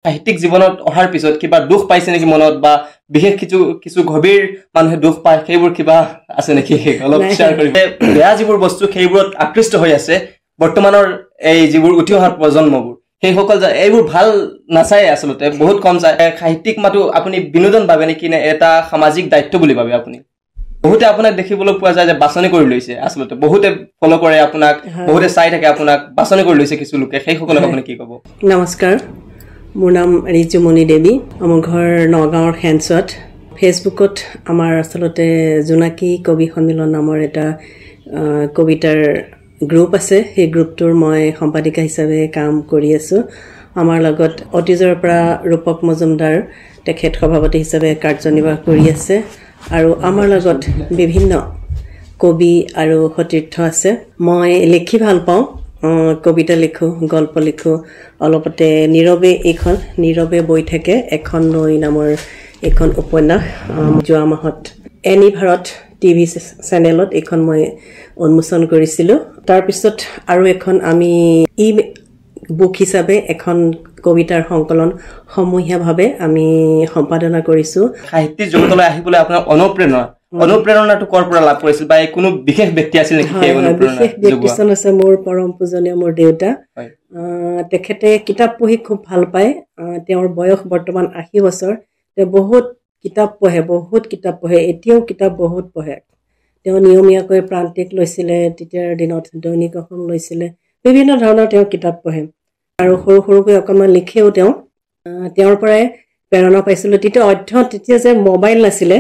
সাহিত্যিক জীৱনত অহাৰ পিছত কিবা দুখ পাইছে নেকি মনত বা বিশেষ কিছু গভীৰ মানুহে দুখ পায় সেইবোৰ কিবা আছে নেকি অলপ শ্বেয়াৰ কৰিব বেয়া যিবোৰ বস্তু সেইবোৰত আকৃষ্ট হৈ আছে বৰ্তমানৰ এই যিবোৰ উঠি অহা প্ৰজন্মবোৰ সেইসকল এইবোৰ ভাল নাচায় আচলতে বহুত কম চায় সাহিত্যিক মাতো আপুনি বিনোদন ভাবে নেকি নে এটা সামাজিক দায়িত্ব বুলি ভাবে আপুনি বহুতে আপোনাক দেখিবলৈ পোৱা যায় যে বাছনি কৰি লৈছে আচলতে বহুতে ফলো কৰে আপোনাক বহুতে চাই থাকে আপোনাক বাছনি কৰি লৈছে কিছু লোকে সেইসকলক আপুনি কি ক'ব নমস্কাৰ মোৰ নাম ৰিজুমণি দেৱী আমাৰ ঘৰ নগাঁৱৰ হেনচত ফেচবুকত আমাৰ আচলতে জোনাকী কবি সন্মিলন নামৰ এটা কবিতাৰ গ্ৰুপ আছে সেই গ্ৰুপটোৰ মই সম্পাদিকা হিচাপে কাম কৰি আছো আমাৰ লগত অতীজৰ পৰা ৰূপক মজুমদাৰ তেখেত সভাপতি হিচাপে কাৰ্যনিৰ্বাহ কৰি আছে আৰু আমাৰ লগত বিভিন্ন কবি আৰু সতীৰ্থ আছে মই লিখি ভাল পাওঁ কবিতা লিখো গল্প লিখো অলপতে নীৰৱে বৈ থাকে এখন নৈ নামৰ এখন উপন্যাস যোৱা মাহত এনি ভাৰত টিভি চেনেলত এখন মই উন্মোচন কৰিছিলোঁ তাৰ পিছত আৰু এখন আমি বুক হিচাপে এখন কবিতাৰ সংকলন সমূহীয়াভাৱে আমি সম্পাদনা কৰিছো সাহিত্যিক জগতলৈ আহিবলৈ আপোনাৰ অনুপ্ৰেৰণাটো কৰ পৰা লাভ কৰিছিল বা কোনো বিশেষ ব্যক্তি আছিল নেকি সেই অনুপ্ৰেৰণা বিশেষ ব্যক্তিজন আছে মোৰ পৰম পূজনীয় মোৰ দেউতা তেখেতে কিতাপ পঢ়ি খুব ভাল পায় তেওঁৰ বয়স বৰ্তমান 80 বছৰ তেওঁ বহুত কিতাপ পঢ়ে এতিয়াও কিতাপ বহুত পঢ়ে তেওঁ নিয়মীয়াকৈ প্ৰান্তিক লৈছিলে তেতিয়াৰ দিনত দৈনিক অসম লৈছিলে বিভিন্ন ধৰণৰ তেওঁ কিতাপ পঢ়ে আৰু সৰুকৈ অকণমান লিখেও তেওঁৰ পৰাই প্ৰেৰণা পাইছিলোঁ তেতিয়া যে মোবাইল নাছিলে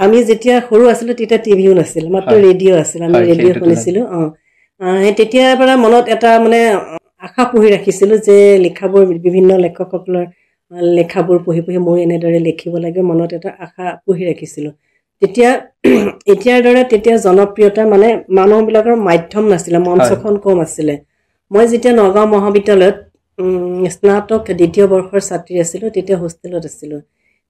আমি যেতিয়া সৰু আছিলোঁ তেতিয়া টিভিও নাছিল মাত্ৰ ৰেডিঅ' আছিল আমি ৰেডিঅ' শুনিছিলোঁ তেতিয়াৰ পৰা মনত এটা মানে আশা পুহি ৰাখিছিলোঁ যে লিখাবোৰ বিভিন্ন লেখকসকলৰ লেখাবোৰ পঢ়ি মই এনেদৰে লিখিব লাগে মনত এটা আশা পুহি ৰাখিছিলোঁ এতিয়াৰ দৰে তেতিয়া জনপ্ৰিয়তা মানে মানুহবিলাকৰ মাধ্যম নাছিলে মঞ্চখন কম আছিলে মই যেতিয়া নগাঁও মহাবিদ্যালয়ত স্নাতক দ্বিতীয় বৰ্ষৰ ছাত্ৰী আছিলোঁ তেতিয়া হোষ্টেলত আছিলোঁ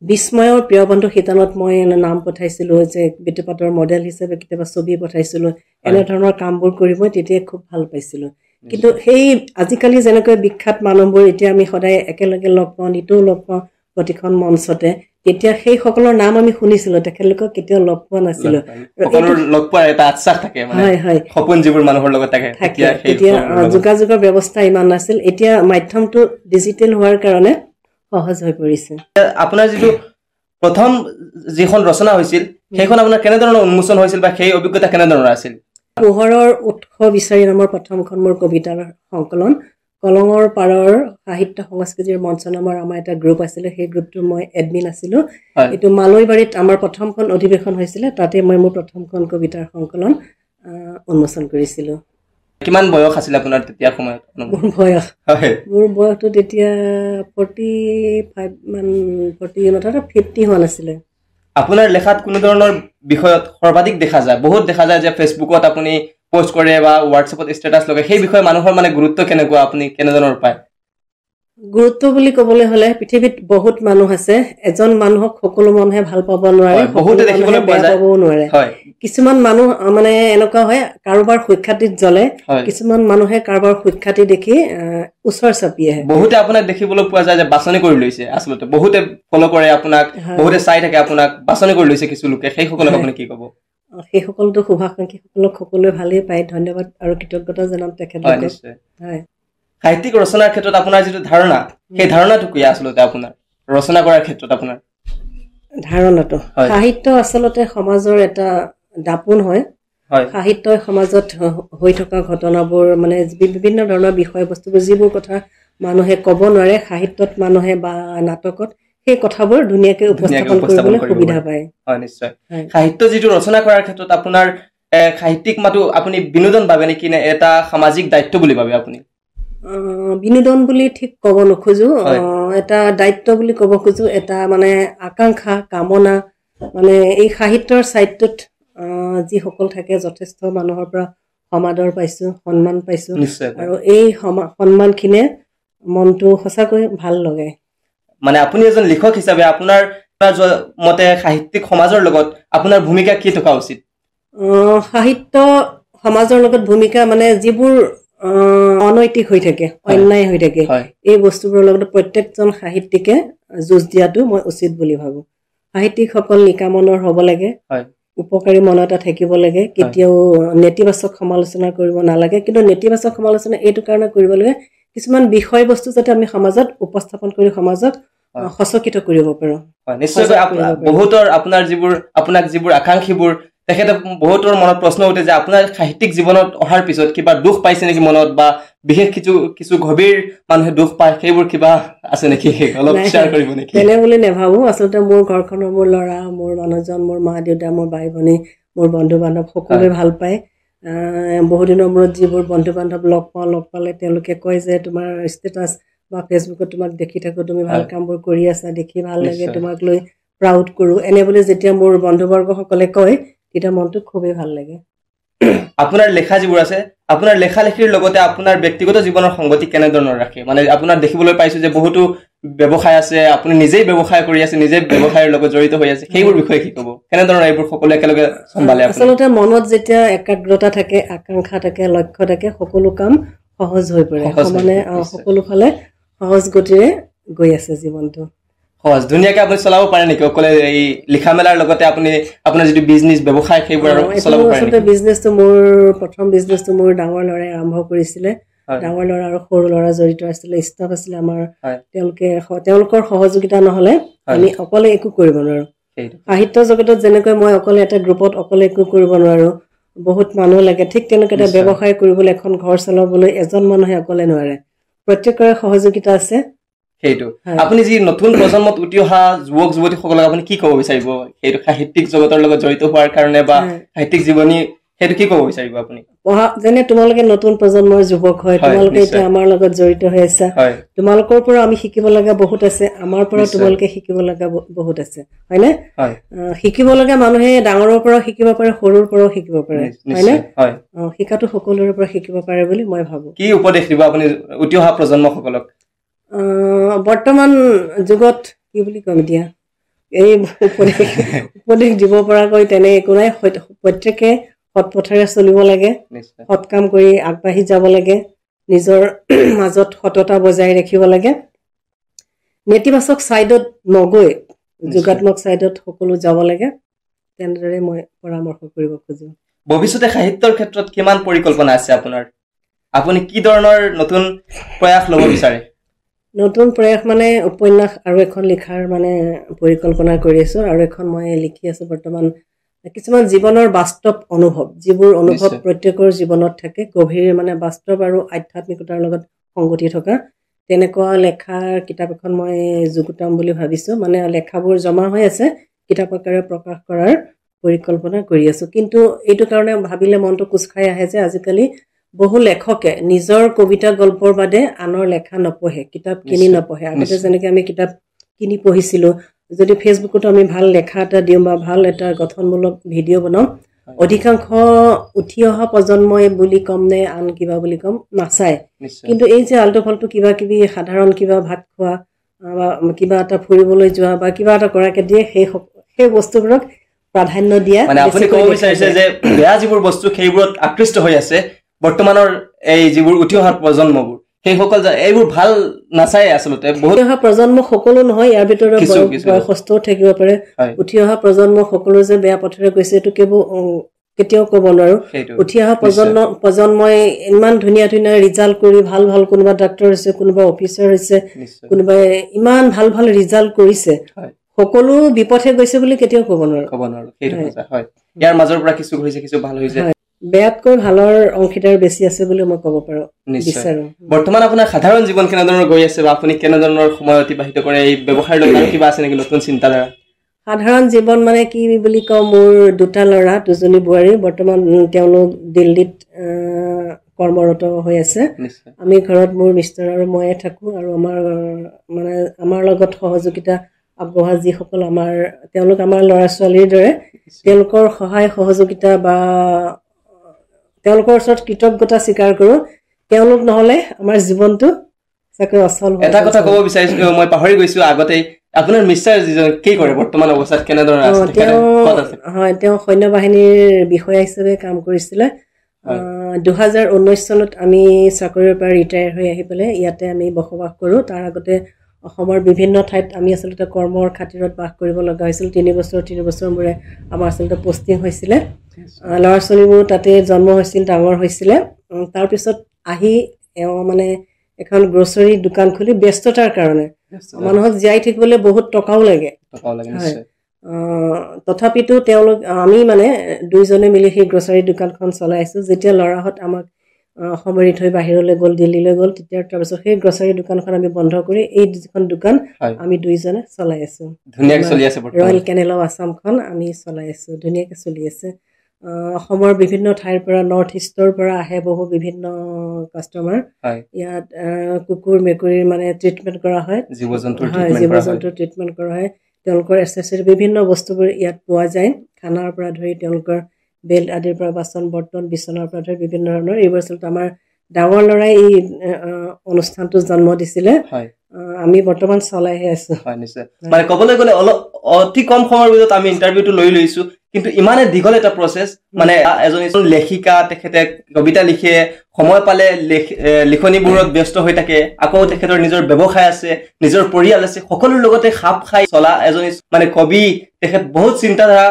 বিস্ময়ৰ প্ৰিয় বন্ধু শিতানত মই নাম পঠাইছিলোঁ যে বিতুপাতৰ মডেল হিচাপে কেতিয়াবা ছবি পঠাইছিলোঁ এনেধৰণৰ কামবোৰ কৰি মই তেতিয়া খুব ভাল পাইছিলোঁ কিন্তু সেই আজিকালি যেনেকৈ বিখ্যাত মানুহবোৰ এতিয়া আমি সদায় একেলগে লগ পাওঁ নিতৌ লগ পাওঁ প্ৰতিখন মঞ্চতে তেতিয়া সেই সকলৰ নাম আমি শুনিছিলোঁ তেখেতলোকক কেতিয়াও লগ পোৱা নাছিলোঁ লগ পোৱাৰ এটা আশ্বাস থাকে মানে সপোন যিবোৰ মানুহৰ লগত থাকে এতিয়া যোগাযোগৰ ব্যৱস্থা ইমান নাছিল এতিয়া মাধ্যমটো ডিজিটেল হোৱাৰ কাৰণে সহজ হৈ পৰিছে আপোনাৰ যিটো প্ৰথম যিখন ৰচনা হৈছিল সেইখন আপোনাৰ কেনেধৰণৰ উন্মোচন হৈছিল বা সেই অভিজ্ঞতা কেনেধৰণৰ আছিল পোহৰৰ উৎস বিচাৰি নামৰ প্ৰথমখন মোৰ কবিতাৰ সংকলন কলঙৰ পাৰৰ সাহিত্য সংস্কৃতিৰ মঞ্চ নামৰ আমাৰ এটা গ্ৰুপ আছিলে সেই গ্ৰুপটোৰ মই এডমিন আছিলোঁ এইটো মালৈবাৰীত আমাৰ প্ৰথমখন অধিৱেশন হৈছিলে তাতে মই মোৰ প্ৰথমখন কবিতাৰ সংকলন উন্মোচন কৰিছিলোঁ কিমান বয়স আছিল আপোনাৰ তেতিয়া সময়ত মোৰ বয়সটো তেতিয়া 45 মান 50 হোৱা নাছিলে আপোনাৰ লেখাত কোনো ধৰণৰ বিষয়ত সৰ্বাধিক দেখা যায় বহুত দেখা যায় যে ফেচবুকত আপুনি পোষ্ট কৰে বা হোৱাটছএপত ষ্টেটাছ লগায় সেই বিষয়ে মানুহৰ মানে গুৰুত্ব কেনেকুৱা আপুনি কেনেধৰণৰ পায় গুৰুত্ব বুলি ক'বলৈ হ'লে পৃথিৱীত বহুত মানুহ আছে এজন মানুহক সকলো মানুহে ভাল পাব নোৱাৰে বহুতে দেখিবলৈ পোৱা যায় কিছুমান মানুহ মানে এনেকুৱা হয় কাৰোবাৰ সুখ্যাতিত জ্বলে কিছুমান মানুহে কাৰোবাৰ সুখ্যাতি দেখি ওচৰ চাপি আহে বহুতে আপোনাক দেখিবলৈ পোৱা যায় যে বাছনি কৰি লৈছে আচলতে বহুতে ফলো কৰে আপোনাক বহুতে চাই থাকে আপোনাক বাছনি কৰি লৈছে কিছু লোকে সেইসকলক আপুনি কি ক'ব সেই সকলতো শুভাকাংক্ষীসকলক সকলোৱে ভালেই পায় ধন্যবাদ আৰু কৃতজ্ঞতা জনাম তেখেতলোকক সাহিত্যিক ৰচনাৰ ক্ষেত্ৰত আপোনাৰ যিটো ধাৰণা সেই ধাৰণাটো কি আচলতে আপোনাৰ ৰচনা কৰাৰ ক্ষেত্ৰত আপোনাৰ ধাৰণাটো সাহিত্য আচলতে সমাজৰ এটা দাপোন হয় সাহিত্যই সমাজত হৈ থকা ঘটনাবোৰ মানে বিভিন্ন ধৰণৰ বিষয়বস্তুবোৰ যিবোৰ কথা মানুহে ক'ব নোৱাৰে সাহিত্যত মানুহে বা নাটকত সেই কথাবোৰ ধুনীয়াকৈ উপস্থাপন কৰিবলৈ সুবিধা পায় হয় নিশ্চয় সাহিত্য যিটো ৰচনা কৰাৰ ক্ষেত্ৰত আপোনাৰ সাহিত্যিক মাতো আপুনি বিনোদন ভাবে নেকি নে এটা সামাজিক দায়িত্ব বুলি ভাবে আপুনি বিনোদন বুলি ঠিক ক'ব নোখোজো এটা দায়িত্ব বুলি ক'ব খোজো এটা মানে আকাংক্ষা কামনা মানে এই সাহিত্যৰ সাহিত্যত যিসকল থাকে যথেষ্ট মানুহৰ পৰা সমাদৰ পাইছো সন্মান পাইছো আৰু এই সন্মানখিনিয়ে মনটো সঁচাকৈ ভাল লগায় মানে আপুনি এজন লেখক হিচাপে আপোনাৰ মতে সাহিত্যিক সমাজৰ লগত আপোনাৰ ভূমিকা কি থকা উচিত সাহিত্য সমাজৰ লগত ভূমিকা মানে যিবোৰ অনৈতিক হৈ থাকে, অন্যায় হৈ থাকে, এই বস্তুবোৰৰ লগত প্ৰত্যেকজন সাহিত্যিকে যুঁজ দিয়াটো মই উচিত বুলি ভাবো। সাহিত্যিকসকল নিকামনৰ হ'ব লাগে, উপকাৰী মন এটা থাকিব লাগে, কেতিয়াও নেতিবাচক সমালোচনা কৰিব নালাগে। কিন্তু নেতিবাচক সমালোচনা এইটো কাৰণে কৰিব লাগে, কিছুমান বিষয়বস্তু যাতে আমি সমাজত উপস্থাপন কৰি সমাজক সচকিত কৰিব পাৰোঁ। নিশ্চয়কৈ বহুতৰ আপোনাক যিবোৰ আকাংক্ষীবোৰ তেখেতে বহুতৰ মনত প্ৰশ্ন উঠে যে আপোনাৰ সাহিত্যিক জীৱনত অহাৰ পিছত কিবা দুখ পাইছে নেকি মনত, বা বিশেষ কিছু গভীৰ মানুহে দুখ পায়, সেইবোৰ কিবা আছে নেকি, অলপ শ্বেয়াৰ কৰিব নেকি? তেনে বুলি নাভাবো। আচলতে মোৰ ঘৰখনৰ মোৰ ল'ৰা, মোৰ মানুহজন, মোৰ মা দেউতা, মোৰ ভাই ভনী, মোৰ বন্ধু বান্ধৱ সকলোৱে ভাল পায়। বহুদিনৰ মূৰত যিবোৰ বন্ধু বান্ধৱ লগ পালে তেওঁলোকে কয় যে তোমাৰ ষ্টেটাছ বা ফেচবুকত তোমাক দেখি থাকো, তুমি ভাল কামবোৰ কৰি আছা, দেখি ভাল লাগে, তোমাক লৈ প্ৰাউড কৰোঁ, এনে বুলি যেতিয়া মোৰ বন্ধুবৰ্গসকলে কয় তেতিয়া মনটো খুবেই ভাল লাগে। আপোনাৰ লেখা যিবোৰ আছে, আপোনাৰ লেখা লেখিৰ লগতে আপোনাৰ ব্যক্তিগত জীৱনৰ সংগতি কেনেধৰণৰ ৰাখে? মানে আপোনাৰ দেখিবলৈ পাইছো যে বহুতো ব্যৱসায় আছে, আপুনি নিজেই ব্যৱসায় কৰি আছে, নিজেই ব্যৱসায়ৰ লগত জড়িত হৈ আছে, সেইবোৰ বিষয়ে কি ক'ব? কেনেধৰণৰ এইবোৰ সকলো একেলগে চম্ভালে? আচলতে মনত যেতিয়া একাগ্ৰতা থাকে, আকাংক্ষা থাকে, লক্ষ্য থাকে, সকলো কাম সহজ হৈ পৰে, মানে সকলো ফালে সহজ গতিৰে গৈ আছে জীৱনটো। সহজ ধুনীয়াকে আপুনি চলাব পাৰে নেকি অকলে এই লিখা মেলাৰ লগতে? আপুনি আপোনাৰ যিটো বিজনেছ ব্যৱসায় সেইবোৰ আৰু চলাব পাৰে নেকি? বিজনেছটো মোৰ প্ৰথম বিজনেছটো মোৰ ডাঙৰ ল'ৰাই আৰম্ভ কৰিছিলে। ডাঙৰ ল'ৰা আৰু সৰু ল'ৰা জড়িত আছিলে, ষ্টাফ আছিলে আমাৰ। তেওঁলোকৰ সহযোগিতা নহলে আমি অকলে একো কৰিব নোৱাৰো। সাহিত্য জগতত যেনেকৈ মই অকলে এটা গ্ৰুপত অকলে একো কৰিব নোৱাৰো, বহুত মানুহ লাগে, ঠিক তেনেকৈ এটা ব্যৱসায় কৰিবলৈ, এখন ঘৰ চলাবলৈ এজন মানুহে অকলে নোৱাৰে, প্ৰত্যেকৰে সহযোগিতা আছে। সেইটো আপুনি যি নতুন প্ৰজন্মত উঠি অহা যুৱক যুৱতীসকলক আপুনি কি ক'ব বিচাৰিব সেইটো সাহিত্যিক জগতৰ লগত জড়িত হোৱাৰ কাৰণে বা সাহিত্যিক জীৱনী, সেইটো কি ক'ব বিচাৰিব আপুনি? যেনে তোমালোকে নতুন প্ৰজন্মৰ যুৱক হয়, তোমালোকে এতিয়া আমাৰ লগত জড়িত হৈ আছা, তোমালোকৰ পৰা আমি শিকিব লগা বহুত আছে, আমাৰ পৰা তোমালোকে শিকিব লগা বহুত আছে, হয়নে? শিকিব লগা মানুহে ডাঙৰৰ পৰাও শিকিব পাৰে, সৰুৰ পৰাও শিকিব পাৰে, হয়নে? শিকাটো সকলোৰে পৰা শিকিব পাৰে বুলি মই ভাবো। কি উপদেশ দিব আপুনি উঠি অহা প্ৰজন্মসকলক? বৰ্তমান যুগত কি বুলি কম এতিয়া, এই উপদেশ দিব পৰাকৈ তেনে একো নাই। প্ৰত্যেকে সৎ পথেৰে চলিব লাগে, সৎ কাম কৰি আগবাঢ়ি যাব লাগে, নিজৰ মাজত সততা বজাই ৰাখিব লাগে, নেতিবাচক ছাইডত নগৈ যোগাত্মক ছাইডত সকলো যাব লাগে, তেনেদৰে মই পৰামৰ্শ কৰিব খোজো। ভৱিষ্যতে সাহিত্যৰ ক্ষেত্ৰত কিমান পৰিকল্পনা আছে আপোনাৰ? আপুনি কি ধৰণৰ নতুন প্ৰয়াস ল'ব বিচাৰে? নতুন প্ৰয়াস মানে উপন্যাস আৰু এখন লিখাৰ মানে পৰিকল্পনা কৰি আছো, আৰু এখন মই লিখি আছো বৰ্তমান। কিছুমান জীৱনৰ বাস্তৱ অনুভৱ, যিবোৰ অনুভৱ প্ৰত্যেকৰ জীৱনত থাকে, গভীৰ মানে বাস্তৱ আৰু আধ্যাত্মিকতাৰ লগত সংগতি থকা, তেনেকুৱা লেখাৰ কিতাপ এখন মই যুগুতাম বুলি ভাবিছো। মানে লেখাবোৰ জমা হৈ আছে, কিতাপ আকাৰে প্ৰকাশ কৰাৰ পৰিকল্পনা কৰি আছো। কিন্তু এইটো কাৰণে ভাবিলে মনটো কোচ খাই আহে যে আজিকালি বহু লেখকে নিজৰ কবিতা গল্পৰ বাদে আনৰ লেখা নপঢ়ে, কিতাপ কিনি নপঢ়ে। আগতে যেনেকে আমি কিতাপ কিনি পঢ়িছিলো, যদি ফেচবুকতো আমি ভাল লেখা এটা দিওঁ বা ভাল এটা গঠনমূলক ভিডিঅ' বনাওঁ, অধিকাংশ উঠি অহা প্ৰজন্মই বুলি কম নে আন কিবা বুলি কম নাচায়। কিন্তু এই যে আল্টু ফাল্টু কিবা কিবি সাধাৰণ কিবা ভাত খোৱা বা কিবা এটা ফুৰিবলৈ যোৱা বা কিবা এটা কৰাকে দিয়ে, সেই বস্তুবোৰক প্ৰাধান্য দিয়া। মানে আপুনি ক'ব বিচাৰিছে যে বেয়া যিবোৰ বস্তু সেইবোৰত আকৃষ্ট হৈ আছে বৰ্তমানৰ এই যিবোৰ উঠি অহা প্ৰজন্মবোৰ, সেইসকল এইবোৰ ভাল নাচায়। আচলতে উঠি অহা প্ৰজন্ম সকলো নহয়, ইয়াৰ ভিতৰত বয়সস্থও থাকিব পাৰে। উঠি অহা প্ৰজন্ম সকলো যে বেয়া পথেৰে গৈছে এইটো কেতিয়াও ক'ব নোৱাৰো। উঠি অহা প্ৰজন্মই ইমান ধুনীয়া ধুনীয়া ৰিজাল্ট কৰি ভাল কোনোবা ডাক্তৰ হৈছে, কোনোবা অফিচাৰ হৈছে, কোনোবাই ইমান ভাল ৰিজাল্ট কৰিছে, সকলো বিপথে গৈছে বুলি কেতিয়াও ক'ব নোৱাৰো। ইয়াৰ মাজৰ পৰা কিছু হৈছে, কিছু ভাল হৈছে, বেয়াতকৈ ভালৰ অংশীদাৰ বেছি আছে বুলি মই ক'ব পাৰো, বিচাৰো। বৰ্তমান আপোনাৰ সাধাৰণ জীৱন কেনেধৰণৰ গৈ আছে বা আপুনি কেনেধৰণৰ সময় অতিবাহিত কৰে? এই ব্যৱসায়ৰ লগত কিবা আছে নেকি নতুন চিন্তাধাৰা? সাধাৰণ জীৱন মানে কি বুলি কওঁ, মোৰ দুটা ল'ৰা, দুজনী বোৱাৰী। বৰ্তমান তেওঁলোক দিল্লীত কৰ্মৰত হৈ আছে। আমি ঘৰত মোৰ মিষ্টাৰ আৰু ময়ে থাকো, আৰু আমাৰ লগত সহযোগিতা আগবঢ়া যিসকল তেওঁলোক আমাৰ ল'ৰা ছোৱালীৰ দৰে, তেওঁলোকৰ সহায় সহযোগিতা বা তেওঁলোকৰ ওচৰত কৃতজ্ঞতা স্বীকাৰ কৰো। তেওঁলোক নহলে আমাৰ জীৱনটো চাকৈ অচল। এটা কথা ক'ব বিচাৰিছো, মই পাহৰি গৈছো আগতেই, আপোনাৰ মিষ্টাৰ যিজন কি কৰে বৰ্তমান অৱস্থাত, কেনেধৰণৰ আছে? তেওঁ সৈন্য বাহিনীৰ বিষয়া হিচাপে কাম কৰিছিলে। 2019 চনত আমি চাকৰিৰ পৰা ৰিটায়াৰ হৈ আহি পেলাই ইয়াতে আমি বসবাস কৰোঁ। তাৰ আগতে অসমৰ বিভিন্ন ঠাইত আমি আচলতে কৰ্মৰ খাতিৰত বাস কৰিব লগা হৈছিল। 3 বছৰ মূৰে আমাৰ আচলতে পষ্টিং হৈছিলে। ল'ৰা ছোৱালীবোৰ তাতে জন্ম হৈছিল, ডাঙৰ হৈছিলে। তাৰপিছত আহি মানে এখন গ্ৰছাৰী দোকান খুলি ব্যস্ততাৰ কাৰণে মানুহক জীয়াই থাকিবলৈ বহুত টকাও লাগে। তথাপিতো তেওঁলোক আমি মানে দুইজনে মিলি সেই গ্ৰছাৰী দোকানখন চলাই আছোঁ। যেতিয়া ল'ৰাহঁত আমাক সমৰি থৈ বাহিৰলৈ গ'ল, দিল্লীলৈ গ'ল, তেতিয়া তাৰপিছত সেই গ্ৰছাৰী দোকানখন আমি বন্ধ কৰি এই যিখন দোকান আমি দুইজনে চলাই আছোঁ। ৰয়েল কেনেল অফ আছামখন আমি চলাই আছোঁ, ধুনীয়াকৈ চলি আছে। অসমৰ বিভিন্ন ঠাইৰ পৰা, নৰ্থ ইষ্টৰ পৰা আহে বহু বিভিন্ন কাষ্টমাৰ। ইয়াত কুকুৰ মেকুৰীৰ মানে ট্ৰিটমেণ্ট কৰা হয়, জীৱ জন্তুৰ ট্ৰিটমেণ্ট কৰা হয়। তেওঁলোকৰ এচেচৰি বিভিন্ন বস্তুবোৰ ইয়াত পোৱা যায়, খানাৰ পৰা ধৰি তেওঁলোকৰ বেল্ট আদিৰ পৰা, বাচন বৰ্তন, বিচনাৰ পৰা ধৰি বিভিন্ন ধৰণৰ। এইবোৰ আচলতে আমাৰ ডাঙৰ ল'ৰাই এই অনুষ্ঠানটো জন্ম দিছিলে। আমি বৰ্তমান চলাইহে আছো। মানে ক'বলৈ গ'লে অলপ অতি কম সময়ৰ ভিতৰত আমি ইণ্টাৰভিউটো লৈছো, কিন্তু ইমানে দীঘল এটা প্ৰচেছ। মানে এজনী লেখিকা, তেখেতে কবিতা লিখে, সময় পালে লিখনিবোৰত ব্যস্ত হৈ থাকে, আকৌ তেখেতৰ নিজৰ ব্যৱসায় আছে, নিজৰ পৰিয়াল আছে, সকলোৰ লগতে খাপ খাই চলা এজনী মানে কবি। তেখেত বহুত চিন্তাধাৰা,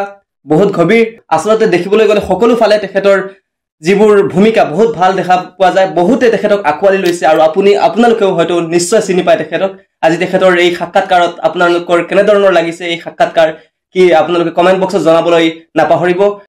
বহুত গভীৰ। আচলতে দেখিবলৈ গ'লে সকলো ফালে তেখেতৰ যিবোৰ ভূমিকা বহুত ভাল দেখা পোৱা যায়। বহুতে তেখেতক আঁকোৱালি লৈছে আৰু আপোনালোকেও হয়তো নিশ্চয় চিনি পায় তেখেতক। আজি তেখেতৰ এই সাক্ষাৎকাৰত আপোনালোকৰ কেনেধৰণৰ লাগিছে এই সাক্ষাৎকাৰ, কি আপোনালোকে কমেণ্ট বক্সত জনাবলৈ নাপাহৰিব।